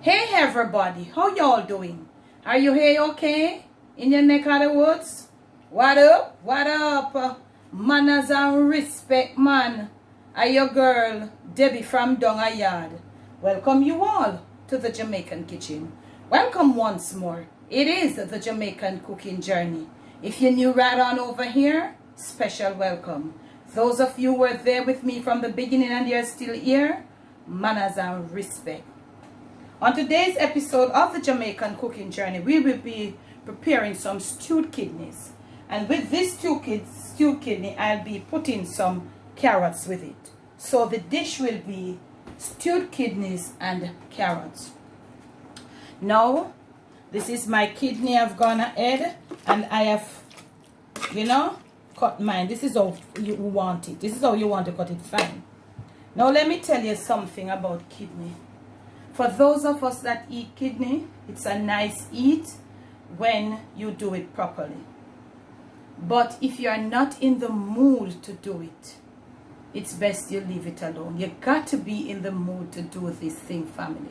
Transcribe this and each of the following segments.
Hey everybody, how y'all doing? Are you here okay? In your neck of the woods? What up? What up? Manners and respect, man. I your girl, Debbie from Donga Yard. Welcome you all to the Jamaican kitchen. Welcome once more. It is the Jamaican Cooking Journey. If you're new right on over here, special welcome. Those of you who were there with me from the beginning and you're still here, manners and respect. On today's episode of the Jamaican Cooking Journey, we will be preparing some stewed kidneys. And with this stewed kidney, I'll be putting some carrots with it. So the dish will be stewed kidneys and carrots. Now, this is my kidney. I've gone ahead and I have, cut mine. This is how you want it. This is how you want to cut it fine. Now, let me tell you something about kidney. For those of us that eat kidney, it's a nice eat when you do it properly. But if you are not in the mood to do it, it's best you leave it alone. You got to be in the mood to do this thing, family.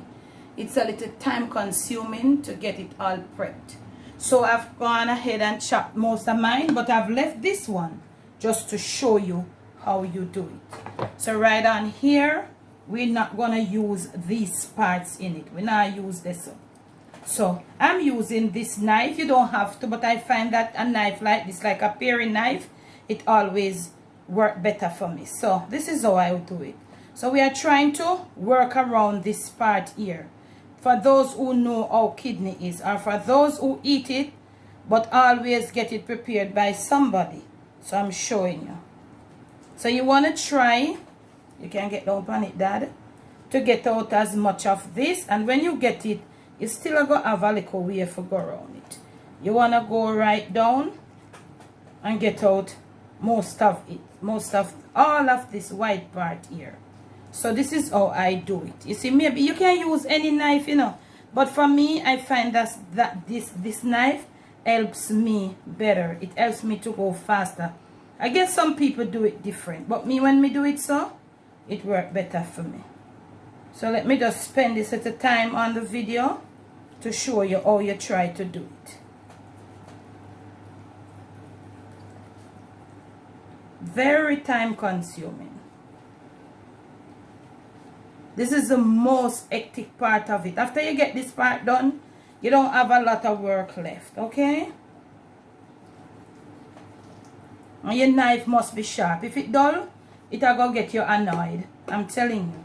It's a little time consuming to get it all prepped. So I've gone ahead and chopped most of mine, but I've left this one just to show you how you do it. So right on here, we're not going to use these parts in it. We're not use this one. So I'm using this knife. You don't have to, but I find that a knife like this, like a paring knife, it always works better for me. So this is how I do it. So we are trying to work around this part here. For those who know how kidney is, or for those who eat it, but always get it prepared by somebody. So I'm showing you. So you want to try, you can get down on it, Dad, to get out as much of this. And when you get it, you still going to have a little way to go around it. You want to go right down and get out most of it. Most of all of this white part here. So this is how I do it. You see, maybe you can use any knife, But for me, I find that this knife helps me better. It helps me to go faster. I guess some people do it different. But me, when me do it so, it works better for me. So let me just spend this at a time on the video to show you how you try to do it. Very time consuming. This is the most hectic part of it. After you get this part done, you don't have a lot of work left, okay? And your knife must be sharp. If it's dull, it'll go get you annoyed. I'm telling you.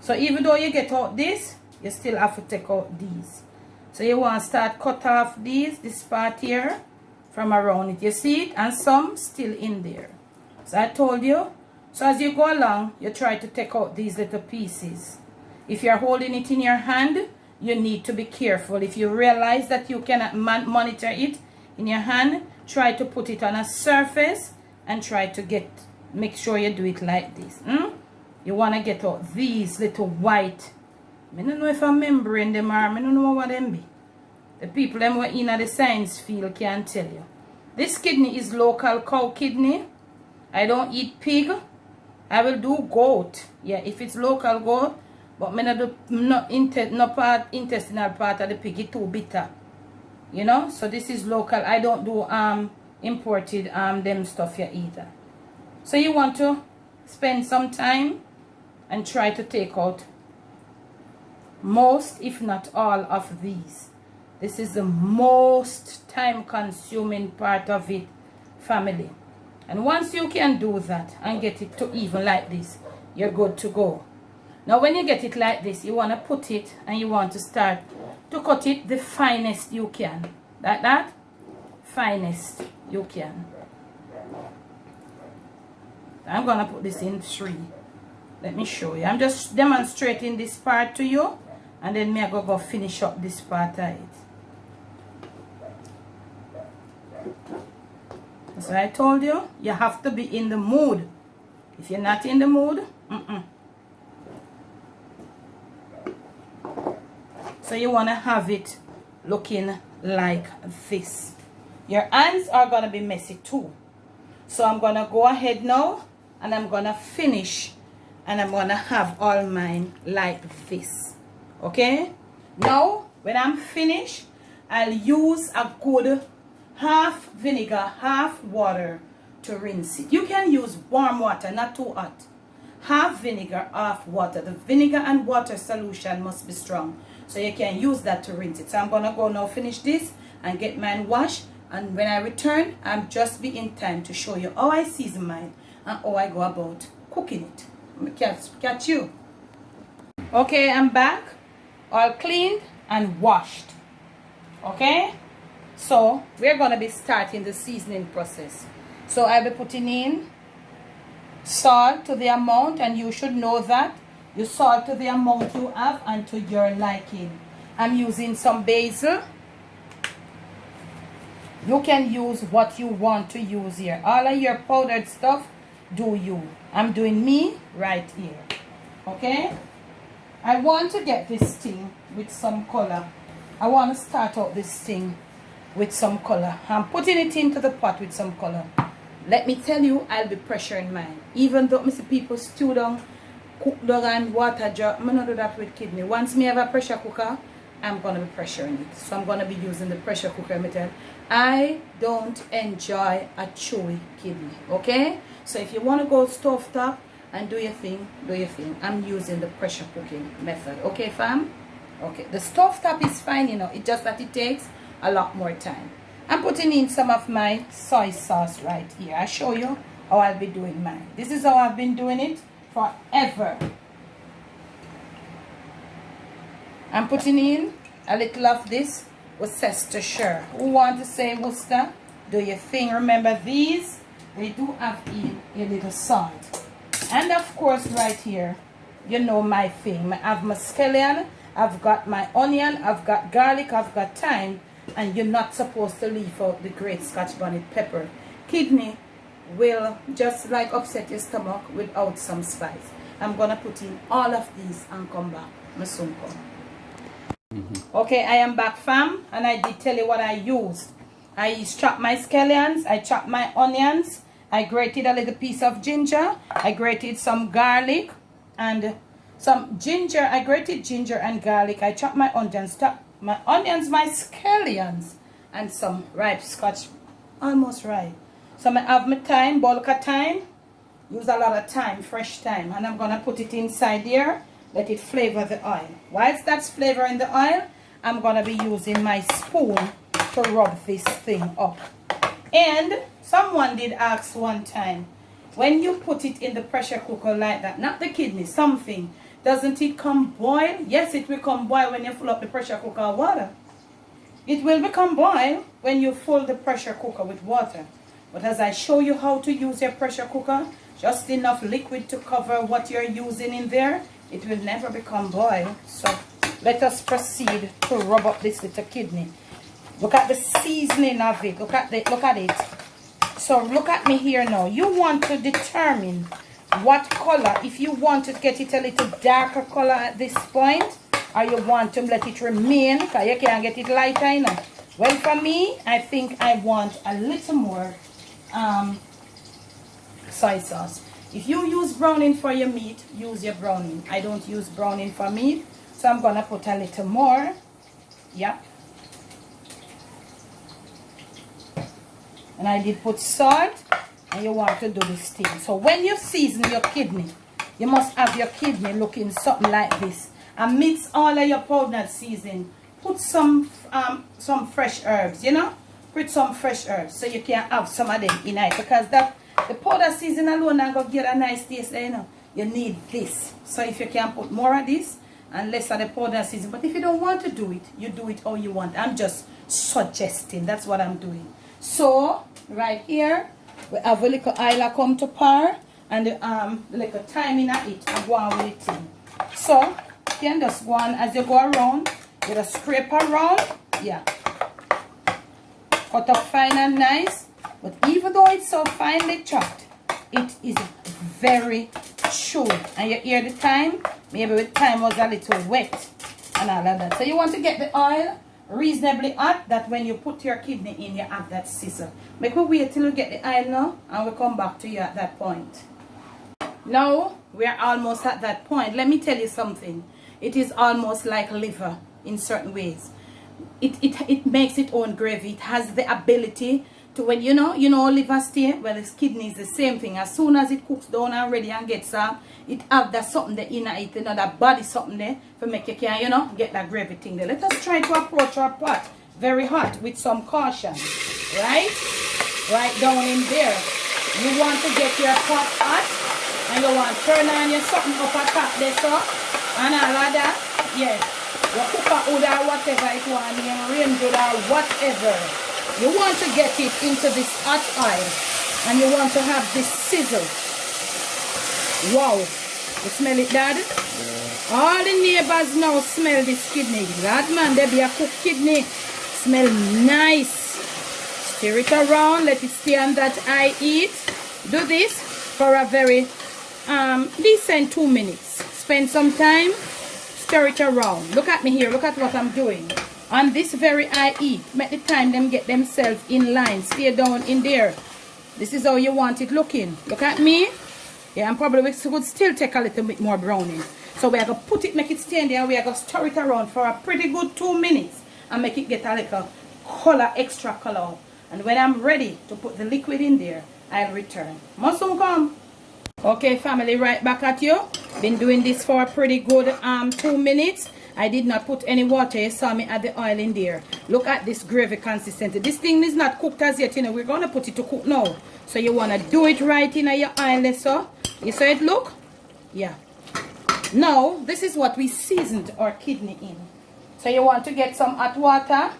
So even though you get out this, you still have to take out these. So you want to start cut off this part here from around it. You see it? And some still in there. So I told you. So as you go along, you try to take out these little pieces. If you're holding it in your hand, you need to be careful. If you realize that you cannot monitor it in your hand, try to put it on a surface and try to make sure you do it like this. You want to get out these little white. I don't know if I'm remembering them or I don't know what them be. The people them who are in the science field can tell you. This kidney is local cow kidney. I don't eat pig. I will do goat. Yeah, if it's local goat. But me not intestinal part of the pig. It's too bitter. So this is local. I don't do imported them stuff you either. So you want to spend some time and try to take out most, if not all, of these. This is the most time consuming part of it, family. And once you can do that and get it to even like this, you're good to go. Now when you get it like this, you want to put it and you want to start to cut it the finest you can. Like that, finest you can. I'm going to put this in 3. Let me show you. I'm just demonstrating this part to you. And then I'm going to go finish up this part of it. So I told you, you have to be in the mood. If you're not in the mood, So you want to have it looking like this. Your hands are going to be messy too. So I'm going to go ahead now and I'm going to finish and I'm going to have all mine like this. Okay? Now, when I'm finished, I'll use a good half vinegar, half water to rinse it. You can use warm water, not too hot. Half vinegar, half water. The vinegar and water solution must be strong, so you can use that to rinse it. So I'm gonna go now finish this and get mine washed, and when I return, I'll just be in time to show you how I season mine and how I go about cooking it. Catch you. Okay, I'm back, all cleaned and washed. Okay, so we're gonna be starting the seasoning process. So I'll be putting in salt to the amount, and you should know that you salt to the amount you have and to your liking. I'm using some basil. You can use what you want to use here. All of your powdered stuff, do you. I'm doing me right here. Okay, I want to get this thing with some color. I want to start out this thing with some color. I'm putting it into the pot with some color. Let me tell you, I'll be pressuring mine. Even though Mr. people stew down, cook down and water jar, I'm not do that with kidney. Once me have a pressure cooker, I'm going to be pressuring it. So I'm going to be using the pressure cooker method. I don't enjoy a chewy kidney. Okay? So if you want to go stove top and do your thing, do your thing. I'm using the pressure cooking method. Okay, fam? Okay. The stove top is fine, you know. It's just that it takes a lot more time. I'm putting in some of my soy sauce right here. I show you how I'll be doing mine. This is how I've been doing it forever. I'm putting in a little of this Worcestershire. Who want to say Worcester? Do your thing. Remember these, they do have in a little salt. And of course right here, you know my thing. I have my scallion, I've got my onion, I've got garlic, I've got thyme. And you're not supposed to leave out the great Scotch bonnet pepper. Kidney will just like upset your stomach without some spice. I'm gonna put in all of these and come back. My soon come. Okay, I am back, fam, and I did tell you what I used. I chopped my scallions, I chopped my onions, I grated a little piece of ginger, I grated some garlic and some ginger. I grated ginger and garlic. I chopped my onions, my scallions, and some ripe Scotch, almost ripe. So I have my thyme, bulk of thyme. Use a lot of thyme, fresh thyme, and I'm gonna put it inside here. Let it flavor the oil. Whilst that's flavoring the oil, I'm gonna be using my spoon to rub this thing up. And someone did ask one time, when you put it in the pressure cooker like that, not the kidney, something, doesn't it come boil? Yes, it will come boil when you fill up the pressure cooker with water. It will become boil when you fill the pressure cooker with water. But as I show you how to use your pressure cooker, just enough liquid to cover what you're using in there, it will never become boil. So let us proceed to rub up this little kidney. Look at the seasoning of it. Look at it. So look at me here now. You want to determine what color, if you want to get it a little darker color at this point, or you want to let it remain, because you can't get it lighter, you know. Well, for me, I think I want a little more soy sauce. If you use browning for your meat, use your browning. I don't use browning for meat, so I'm gonna put a little more. Yeah. And I did put salt, and you want to do this thing. So when you season your kidney, you must have your kidney looking something like this. And mix all of your powdered seasoning. Put some fresh herbs, you know. Put some fresh herbs so you can have some of them in it, because that the powder seasoning alone not gonna get a nice taste there, you know. You need this. So if you can put more of this and less of the powder seasoning. But if you don't want to do it, you do it how you want. I'm just suggesting. That's what I'm doing. So right here we have a little oil come to par, and the little thyme in it and go on with it in. So you can just go on as you go around, you just scrape around, yeah. Cut up fine and nice, but even though it's so finely chopped, it is very chewy. And you hear the thyme, maybe with thyme was a little wet and all of that. So you want to get the oil reasonably hot, that when you put your kidney in, you have that sizzle. Make we wait till we get the oil now, and we'll come back to you at that point. Now we are almost at that point. Let me tell you something. It is almost like liver. in certain ways. It makes its own gravy. It has the ability to, when you know liver steak, well, its kidney is the same thing. As soon as it cooks down and ready and gets it have that something there in it, that body something there for make you can, get that gravy thing there. Let us try to approach our pot very hot with some caution, right? Right down in there. You want to get your pot hot, and you want to turn on your something up at top there, so, and all of that, yes. Your cooker wood or whatever it want, your range wood or whatever. You want to get it into this hot oil, and you want to have this sizzle. Wow. You smell it, Dad? Yeah. All the neighbors now smell this kidney. That man, there be a cooked kidney. Smell nice. Stir it around. Let it stay on that high heat. Do this for a very decent 2 minutes. Spend some time. Stir it around. Look at me here. Look at what I'm doing. On this very high heat. Make the time them get themselves in line. Stay down in there. This is how you want it looking. Look at me. Yeah, and probably we could still take a little bit more browning. So we are going to put it, make it stay in there. We are going to stir it around for a pretty good 2 minutes. And make it get a little color, extra color. And when I'm ready to put the liquid in there, I'll return. Must soon come. Okay, family, right back at you. Been doing this for a pretty good 2 minutes. I did not put any water. You saw me add the oil in there. Look at this gravy consistency. This thing is not cooked as yet, We're going to put it to cook now. So you want to do it right in your oil, so. You saw it look? Yeah. Now, this is what we seasoned our kidney in. So you want to get some hot water.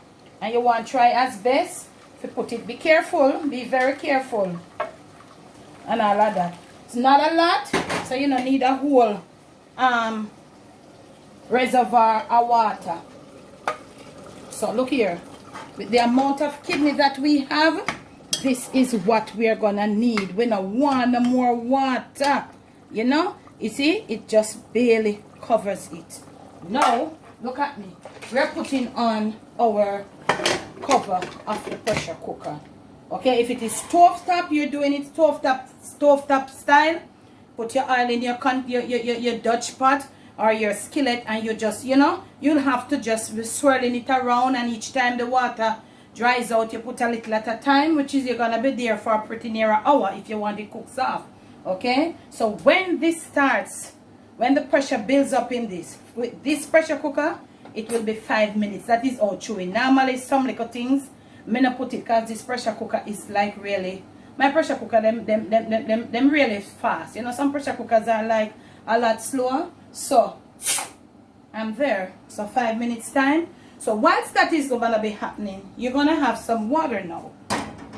And you want to try as best to put it. Be careful. Be very careful. And all of that. It's not a lot. So you don't need a whole reservoir of water. So look here, with the amount of kidney that we have, this is what we are gonna need. We don't want no more water, you see, it just barely covers it. Now look at me, we're putting on our cover of the pressure cooker. Okay, if it is stovetop, you're doing it stovetop style. Put your oil in your Dutch pot or your skillet, and you just, you'll have to just be swirling it around, and each time the water dries out, you put a little at a time, which is you're gonna be there for a pretty near an hour if you want it cooked soft. Okay, so when this starts, when the pressure builds up in this, with this pressure cooker, it will be 5 minutes. That is all chewing. Normally some little things I'm not put it because this pressure cooker is like really, my pressure cooker them really fast. Some pressure cookers are like a lot slower. So I'm there. So 5 minutes time. So whilst that is gonna be happening, you're gonna have some water now.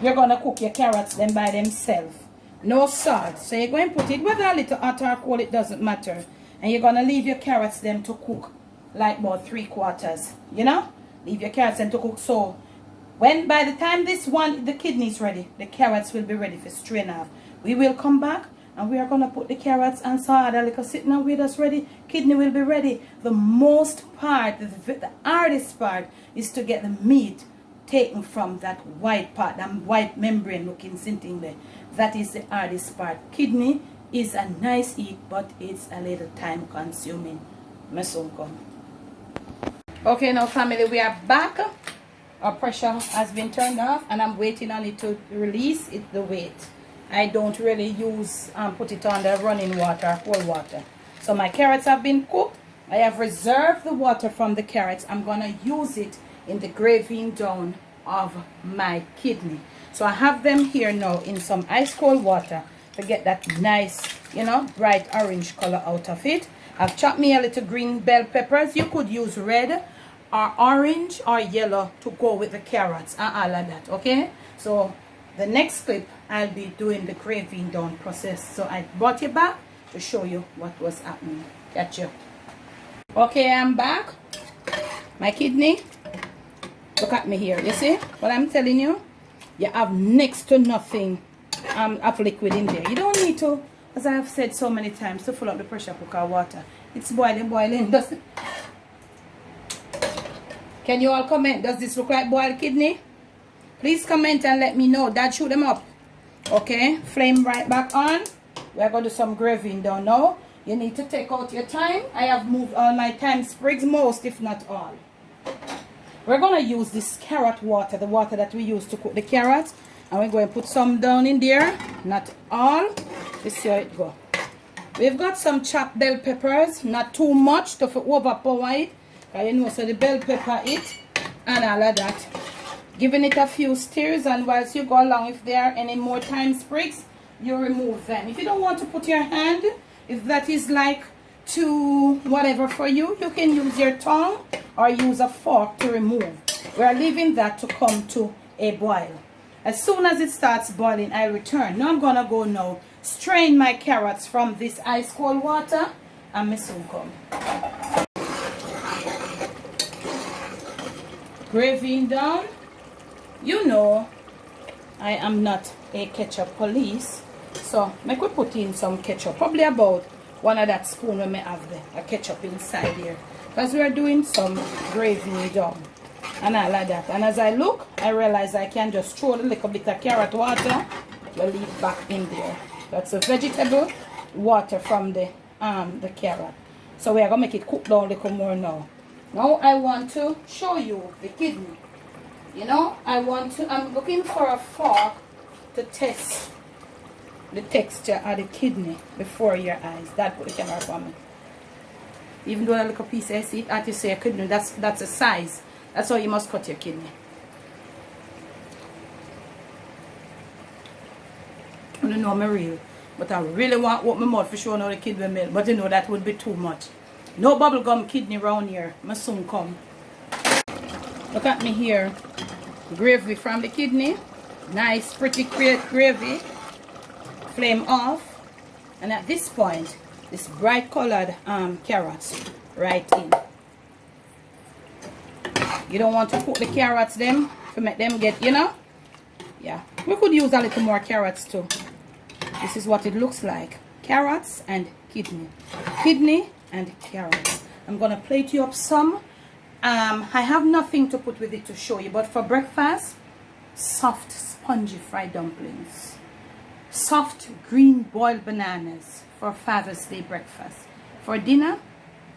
You're gonna cook your carrots them by themselves. No salt. So you're going to put it whether a little hot or cold, it doesn't matter. And you're gonna leave your carrots them to cook like about 3/4. Leave your carrots them to cook. So when by the time the kidney is ready, the carrots will be ready for strain off. We will come back and we are going to put the carrots and salad a little sitting and with us ready. Kidney will be ready. The most part, the hardest part is to get the meat taken from that white part, that white membrane looking thing there. That is the hardest part. Kidney is a nice eat, but it's a little time consuming. Okay, now family, we are back. Our pressure has been turned off and I'm waiting on it to release the weight. I don't really put it on the running water, cold water. So my carrots have been cooked. I have reserved the water from the carrots. I'm going to use it in the graving down of my kidney. So I have them here now in some ice cold water to get that nice, bright orange color out of it. I've chopped me a little green bell peppers. You could use red or orange or yellow to go with the carrots and all of that. Okay, so the next clip I'll be doing the graving down process. So I brought you back to show you what was happening. Catch you. Okay, I'm back. My kidney, look at me here. You see what I'm telling you? You have next to nothing of liquid in there. You don't need to, as I have said so many times, to fill up the pressure cooker water. It's boiling, does it? Can you all comment? Does this look like boiled kidney? Please comment and let me know. Dad, shoot them up. Okay, flame right back on. We're going to do some graving down now. You need to take out your time. I have moved all my thyme sprigs, most if not all. We're going to use this carrot water, the water that we use to cook the carrots. And we're going to put some down in there. Not all. Let's see how it goes. We've got some chopped bell peppers. Not too much to overpower it. You know, so the bell pepper it. And all of that. Giving it a few stirs. And whilst you go along, if there are any more thyme sprigs, you remove them. If you don't want to put your hand, if that is like too whatever for you, you can use your tongue or use a fork to remove. We are leaving that to come to a boil. As soon as it starts boiling, I return. Now I'm gonna go now strain my carrots from this ice cold water, and me soon come. Gravy down. You know I am not a ketchup police, so make we put in some ketchup, probably about one of that spoon when I have the ketchup inside here, because we are doing some gravy down and all like that. And as I look, I realize I can just throw a little bit of carrot water to leave back in there. That's a vegetable water from the carrot. So we are gonna make it cook down a little more now. Now I want to show you the kidney. You know, I'm looking for a fork to test the texture of the kidney before your eyes. That put the camera for me. Even though I look a piece I see it, as you say a kidney, that's a size. That's how you must cut your kidney. I don't know me real, but I really want what my mouth for showing how the kidney milk. But you know that would be too much. No bubblegum kidney round here. My soon come. Look at me here. Gravy from the kidney. Nice, pretty gravy. Flame off. And at this point, this bright colored carrots right in. You don't want to cook the carrots them to make them get, you know. Yeah, we could use a little more carrots too. This is what it looks like. Carrots and kidney. Kidney and carrots. I'm gonna plate you up some. I have nothing to put with it to show you, but for breakfast, soft spongy fried dumplings, soft green boiled bananas for Father's Day breakfast. For dinner,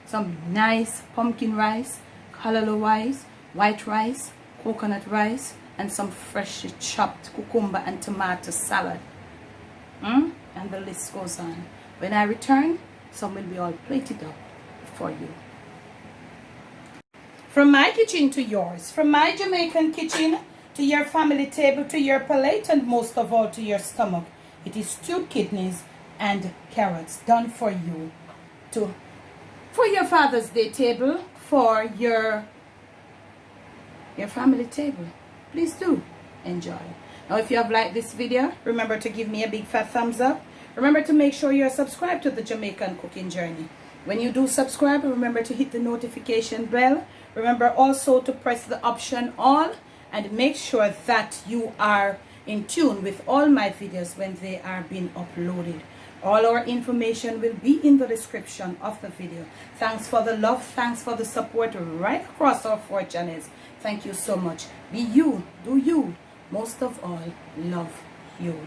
some nice pumpkin rice, callaloo rice, white rice, coconut rice, and some freshly chopped cucumber and tomato salad. And the list goes on. When I return, some will be all plated up for you. From my kitchen to yours, from my Jamaican kitchen to your family table, to your plate, and most of all to your stomach, it is stewed kidneys and carrots done for you, for your Father's Day table, for your family table. Please do enjoy. Now, if you have liked this video, remember to give me a big fat thumbs up. Remember to make sure you're subscribed to the Jamaican Cooking Journey. When you do subscribe, remember to hit the notification bell. Remember also to press the option all, and make sure that you are in tune with all my videos when they are being uploaded. All our information will be in the description of the video. Thanks for the love, thanks for the support right across our 4 channels. Thank you so much. Be you, do you. Most of all, love you.